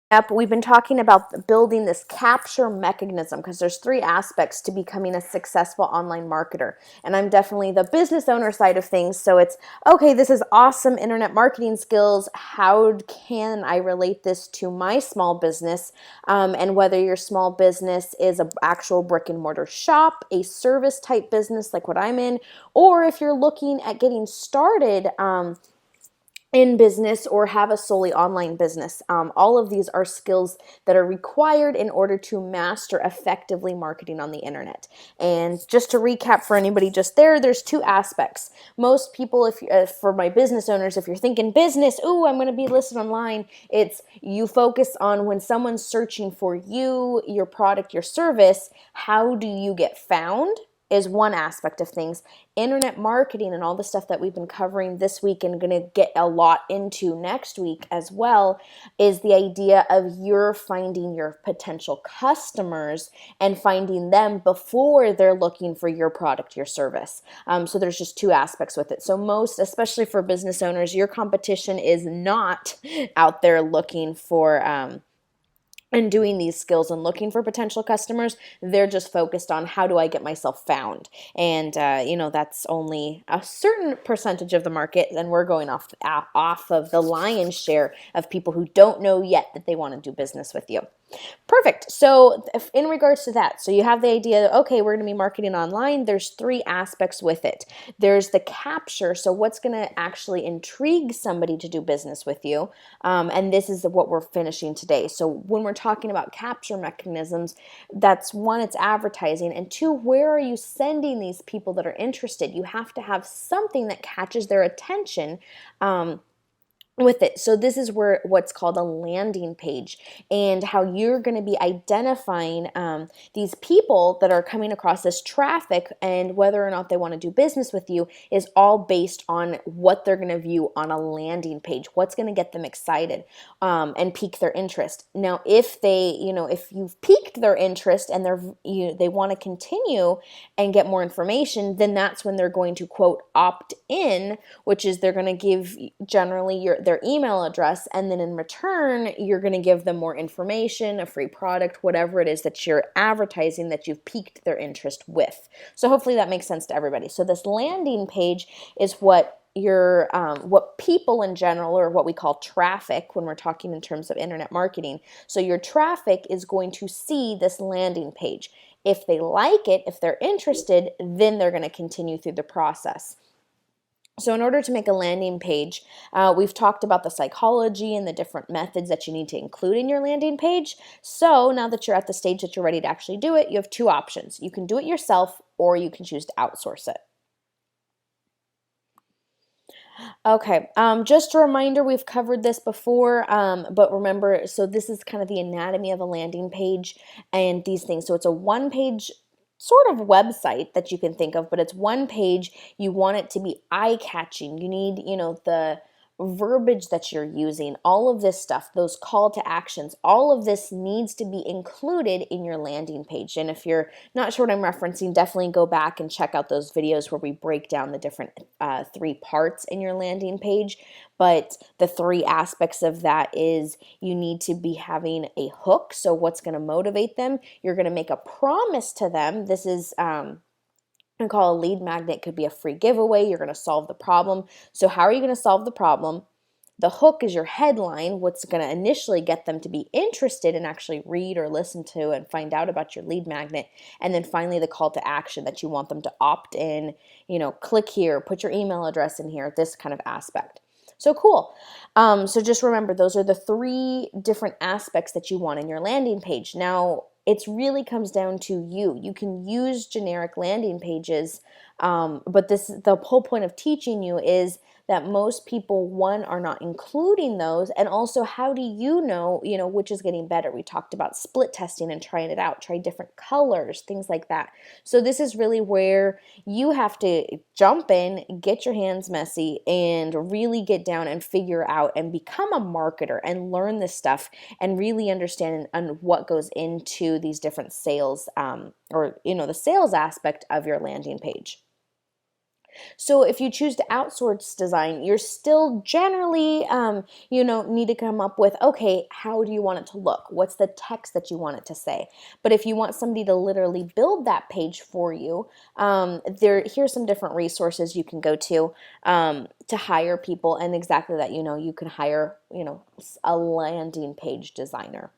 Yep, we've been talking about building this capture mechanism because there's three aspects to becoming a successful online marketer. And I'm definitely the business owner side of things. So it's, okay, this is awesome internet marketing skills. How can I relate this to my small business? And whether your small business is an actual brick and mortar shop, a service type business like what I'm in, or if you're looking at getting started, in business or have a solely online business. All of these are skills that are required in order to master effectively marketing on the internet. And just to recap for anybody just there, there's two aspects. Most people, if for my business owners, if you're thinking business, ooh, I'm going to be listed online, it's you focus on when someone's searching for you, your product, your service, how do you get found? Is one aspect of things. Internet marketing and all the stuff that we've been covering this week and going to get a lot into next week as well is the idea of you're finding your potential customers and finding them before they're looking for your product, your service. So there's just two aspects with it. So most, especially for business owners, your competition is not out there looking for and doing these skills and looking for potential customers. They're just focused on how do I get myself found. And that's only a certain percentage of the market, and we're going off of the lion's share of people who don't know yet that they want to do business with you. Perfect. So in regards to that, so you have the idea that, okay, we're going to be marketing online. There's three aspects with it. There's the capture. So what's going to actually intrigue somebody to do business with you? And this is what we're finishing today. So when we're talking about capture mechanisms, that's one, it's advertising. And two, where are you sending these people that are interested? You have to have something that catches their attention. With it. So this is where what's called a landing page and how you're going to be identifying these people that are coming across this traffic and whether or not they want to do business with you is all based on what they're going to view on a landing page, what's going to get them excited and pique their interest. Now, if if you've piqued their interest and they want to continue and get more information, then that's when they're going to quote opt in, which is they're going to give generally their email address, and then in return you're going to give them more information, a free product, whatever it is that you're advertising that you've piqued their interest with. So hopefully that makes sense to everybody. So this landing page is what what people in general, or what we call traffic when we're talking in terms of internet marketing. So your traffic is going to see this landing page. If they like it, if they're interested, then they're going to continue through the process. So in order to make a landing page, we've talked about the psychology and the different methods that you need to include in your landing page. So now that you're at the stage that you're ready to actually do it, you have two options. You can do it yourself or you can choose to outsource it. Okay, just a reminder, we've covered this before, but remember, so this is kind of the anatomy of a landing page and these things. So it's a one-page sort of website that you can think of, but it's one page. You want it to be eye-catching. You need, the verbiage that you're using, all of this stuff, those call to actions, all of this needs to be included in your landing page. And if you're not sure what I'm referencing, definitely go back and check out those videos where we break down the different three parts in your landing page. But the three aspects of that is you need to be having a hook. So what's going to motivate them? You're going to make a promise to them. This is and call a lead magnet. Could be a free giveaway. You're going to solve the problem. So how are you going to solve the problem? The hook is your headline, what's going to initially get them to be interested and actually read or listen to and find out about your lead magnet. And then finally, the call to action that you want them to opt in, click here, put your email address in here, this kind of aspect. So cool. So just remember, those are the three different aspects that you want in your landing page. Now, it really comes down to you. You can use generic landing pages, but the whole point of teaching you is that most people, one, are not including those, and also how do you know, which is getting better? We talked about split testing and trying it out, try different colors, things like that. So this is really where you have to jump in, get your hands messy, and really get down and figure out and become a marketer and learn this stuff and really understand and what goes into these different sales or the sales aspect of your landing page. So if you choose to outsource design, you're still generally, need to come up with, okay, how do you want it to look? What's the text that you want it to say? But if you want somebody to literally build that page for you, here's some different resources you can go to hire people, and exactly that, you can hire, a landing page designer.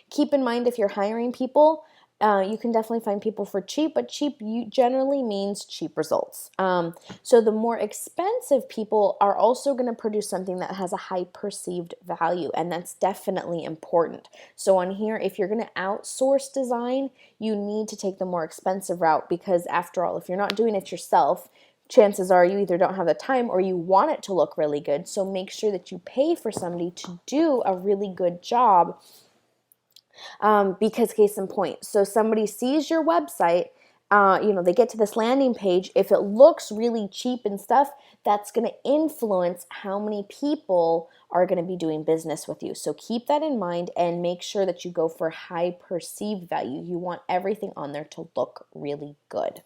Keep in mind, if you're hiring people, you can definitely find people for cheap, but cheap generally means cheap results. So the more expensive people are also going to produce something that has a high perceived value, and that's definitely important. So on here, if you're going to outsource design, you need to take the more expensive route, because after all, if you're not doing it yourself, chances are you either don't have the time or you want it to look really good. So make sure that you pay for somebody to do a really good job. Because case in point, so somebody sees your website, they get to this landing page. If it looks really cheap and stuff, that's going to influence how many people are going to be doing business with you. So keep that in mind and make sure that you go for high perceived value. You want everything on there to look really good.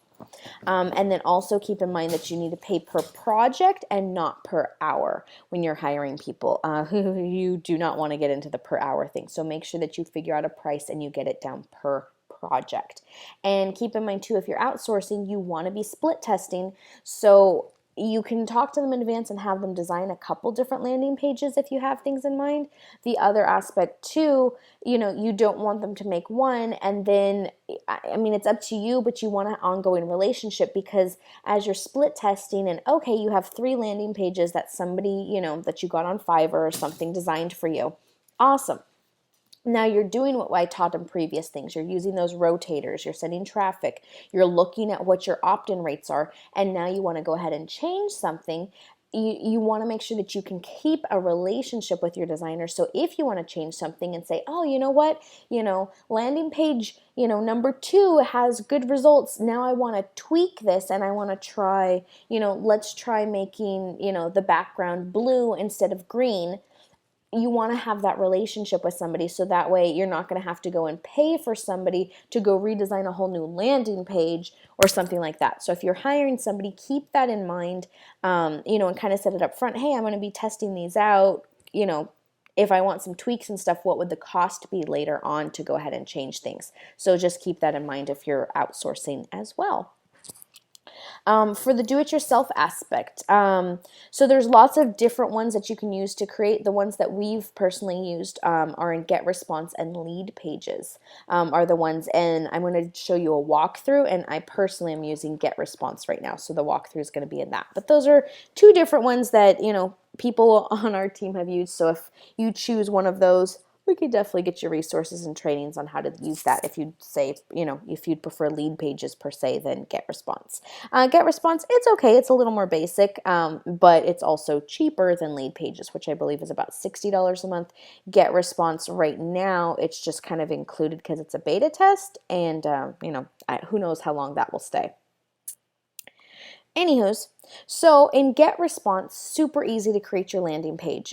And then also keep in mind that you need to pay per project and not per hour when you're hiring people. You do not want to get into the per hour thing. So make sure that you figure out a price and you get it down per project. And keep in mind too, if you're outsourcing, you want to be split testing. So you can talk to them in advance and have them design a couple different landing pages if you have things in mind. The other aspect too, you don't want them to make one and then, it's up to you, but you want an ongoing relationship, because as you're split testing and okay, you have 3 landing pages that somebody, that you got on Fiverr or something designed for you. Awesome. Now you're doing what I taught in previous things. You're using those rotators, you're sending traffic, you're looking at what your opt-in rates are, and now you want to go ahead and change something. You want to make sure that you can keep a relationship with your designer. So if you want to change something and say, oh, you know what, landing page, number 2 has good results. Now I want to tweak this and I want to try, let's try making, the background blue instead of green. You want to have that relationship with somebody, so that way you're not going to have to go and pay for somebody to go redesign a whole new landing page or something like that. So if you're hiring somebody, keep that in mind, and kind of set it up front. Hey, I'm going to be testing these out. If I want some tweaks and stuff, what would the cost be later on to go ahead and change things? So just keep that in mind if you're outsourcing as well. For the do-it-yourself aspect, so there's lots of different ones that you can use to create. The ones that we've personally used are in GetResponse and Leadpages are the ones, and I'm going to show you a walkthrough, and I personally am using GetResponse right now, so the walkthrough is going to be in that. But those are 2 different ones that, people on our team have used, so if you choose one of those, we could definitely get you resources and trainings on how to use that if you'd say, if you'd prefer Leadpages per se than GetResponse. GetResponse, it's okay. It's a little more basic, but it's also cheaper than Leadpages, which I believe is about $60 a month. GetResponse right now, it's just kind of included because it's a beta test, and, who knows how long that will stay. Anywho's, so in GetResponse, super easy to create your landing page.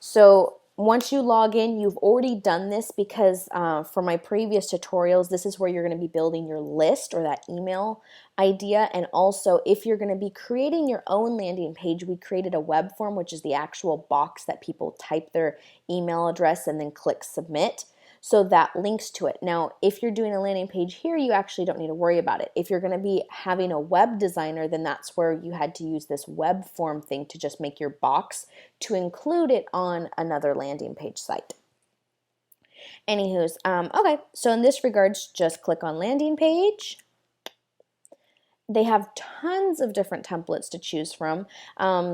So once you log in, you've already done this because for my previous tutorials, this is where you're going to be building your list or that email idea. And also, if you're going to be creating your own landing page, we created a web form, which is the actual box that people type their email address and then click submit. So that links to it. Now, if you're doing a landing page here, you actually don't need to worry about it. If you're going to be having a web designer, then that's where you had to use this web form thing to just make your box to include it on another landing page site. Anywho's, okay, so in this regards, just click on landing page. They have tons of different templates to choose from,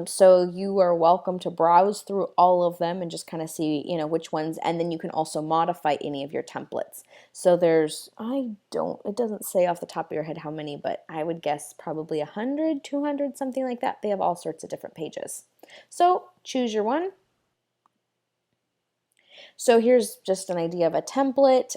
so you are welcome to browse through all of them and just kind of see, which ones, and then you can also modify any of your templates. So there's, it doesn't say off the top of your head how many, but I would guess probably 100, 200, something like that. They have all sorts of different pages. So choose your one. So here's just an idea of a template.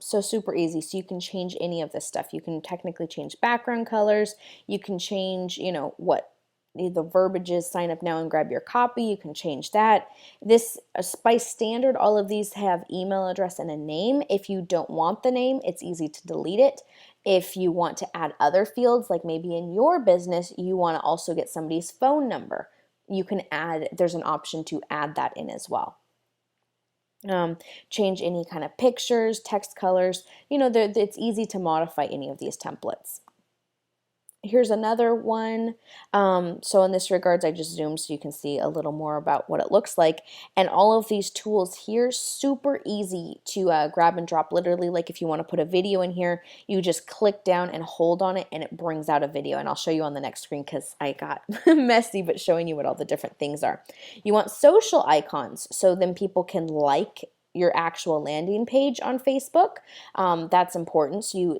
So super easy. So you can change any of this stuff. You can technically change background colors. You can change, what the verbiage is, sign up now and grab your copy. You can change that. This, by standard, all of these have email address and a name. If you don't want the name, it's easy to delete it. If you want to add other fields, like maybe in your business, you want to also get somebody's phone number, you can add, there's an option to add that in as well. Change any kind of pictures, text colors, it's easy to modify any of these templates. Here's another one. So in this regards, I just zoomed so you can see a little more about what it looks like. And all of these tools here, super easy to grab and drop. Literally, like if you want to put a video in here, you just click down and hold on it and it brings out a video. And I'll show you on the next screen because I got messy, but showing you what all the different things are. You want social icons, so then people can like your actual landing page on Facebook. That's important. So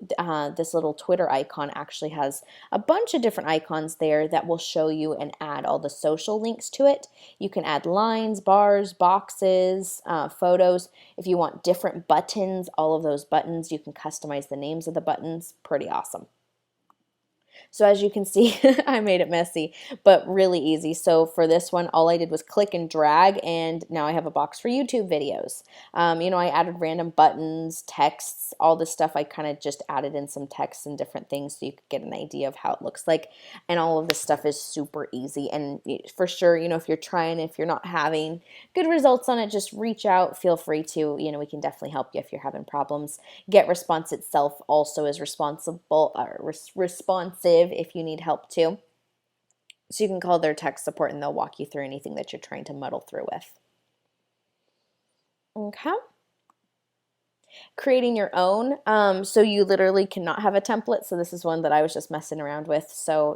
this little Twitter icon actually has a bunch of different icons there that will show you and add all the social links to it. You can add lines, bars, boxes, photos. If you want different buttons, all of those buttons, you can customize the names of the buttons. Pretty awesome. So as you can see, I made it messy, but really easy. So for this one, all I did was click and drag, and now I have a box for YouTube videos. I added random buttons, texts, all this stuff. I kind of just added in some text and different things so you could get an idea of how it looks like. And all of this stuff is super easy. And for sure, if you're not having good results on it, just reach out. Feel free to, we can definitely help you if you're having problems. GetResponse itself also is responsive if you need help too. So you can call their tech support and they'll walk you through anything that you're trying to muddle through with. Okay. Creating your own. So you literally cannot have a template. So this is one that I was just messing around with. So,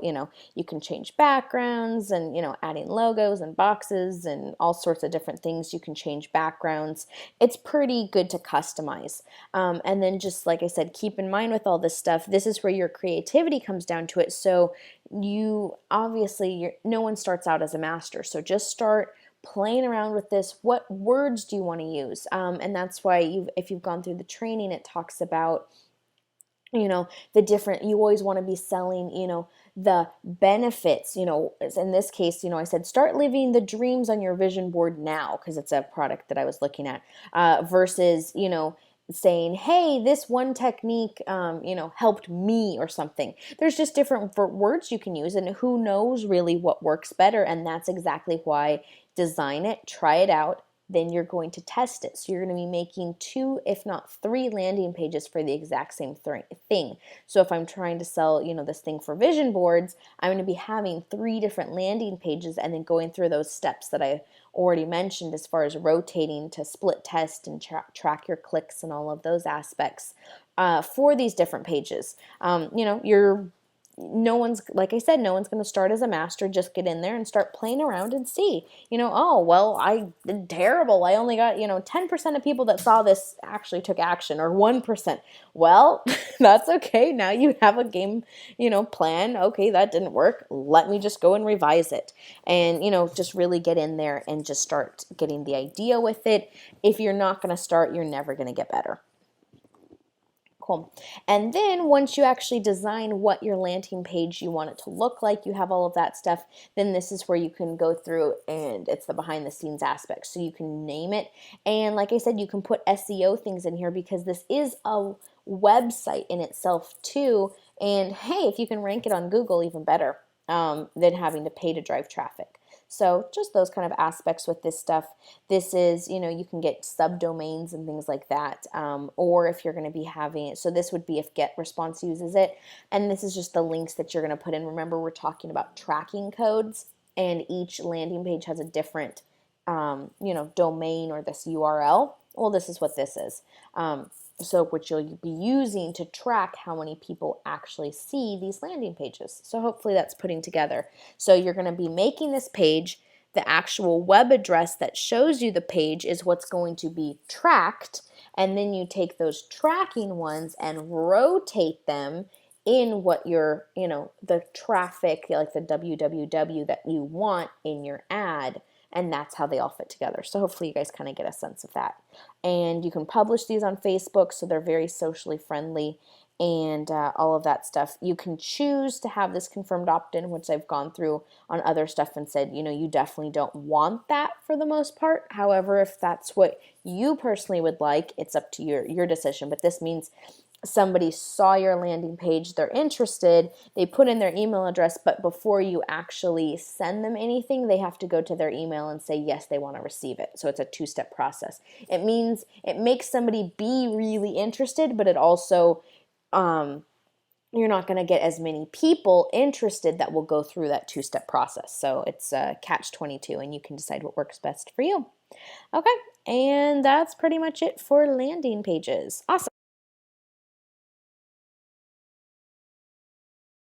you can change backgrounds and, adding logos and boxes and all sorts of different things. You can change backgrounds. It's pretty good to customize. And then just like I said, keep in mind with all this stuff, this is where your creativity comes down to it. So no one starts out as a master. So just start playing around with this. What words do you want to use? And that's why if you've gone through the training, it talks about, the different, you always want to be selling, the benefits, in this case, I said, start living the dreams on your vision board now, because it's a product that I was looking at, versus, saying, hey, this one technique, helped me or something. There's just different words you can use, and who knows really what works better. And that's exactly why design it, try it out, then you're going to test it. So you're going to be making 2, if not 3 landing pages for the exact same thing. So if I'm trying to sell, this thing for vision boards, I'm going to be having 3 different landing pages and then going through those steps that I already mentioned as far as rotating to split test and track your clicks and all of those aspects for these different pages. No one's going to start as a master. Just get in there and start playing around and see, oh, well, I did terrible. I only got, 10% of people that saw this actually took action, or 1%. Well, that's okay. Now you have a game, plan. Okay, that didn't work. Let me just go and revise it. And, just really get in there and just start getting the idea with it. If you're not going to start, you're never going to get better. Cool. And then once you actually design what your landing page you want it to look like, you have all of that stuff, then this is where you can go through, and it's the behind the scenes aspect. So you can name it. And like I said, you can put SEO things in here because this is a website in itself too. And hey, if you can rank it on Google, even better than having to pay to drive traffic. So just those kind of aspects with this stuff. This is, you can get subdomains and things like that. Or if you're going to be having it. So this would be if GetResponse uses it. And this is just the links that you're going to put in. Remember, we're talking about tracking codes, and each landing page has a different, domain or this URL. Well, this is what this is. So which you'll be using to track how many people actually see these landing pages. So hopefully that's putting together. So you're going to be making this page. The actual web address that shows you the page is what's going to be tracked. And then you take those tracking ones and rotate them in what your, the traffic, like the www that you want in your ad. And that's how they all fit together. So hopefully you guys kind of get a sense of that. And you can publish these on Facebook, so they're very socially friendly and all of that stuff. You can choose to have this confirmed opt-in, which I've gone through on other stuff and said, you definitely don't want that for the most part. However, if that's what you personally would like, it's up to your decision. But this means somebody saw your landing page, they're interested, they put in their email address, but before you actually send them anything, they have to go to their email and say yes, they want to receive it. So it's a two-step process. It means it makes somebody be really interested, but it also you're not going to get as many people interested that will go through that two-step process. So it's a catch-22, and you can decide what works best for you. Okay, and that's pretty much it for landing pages. Awesome.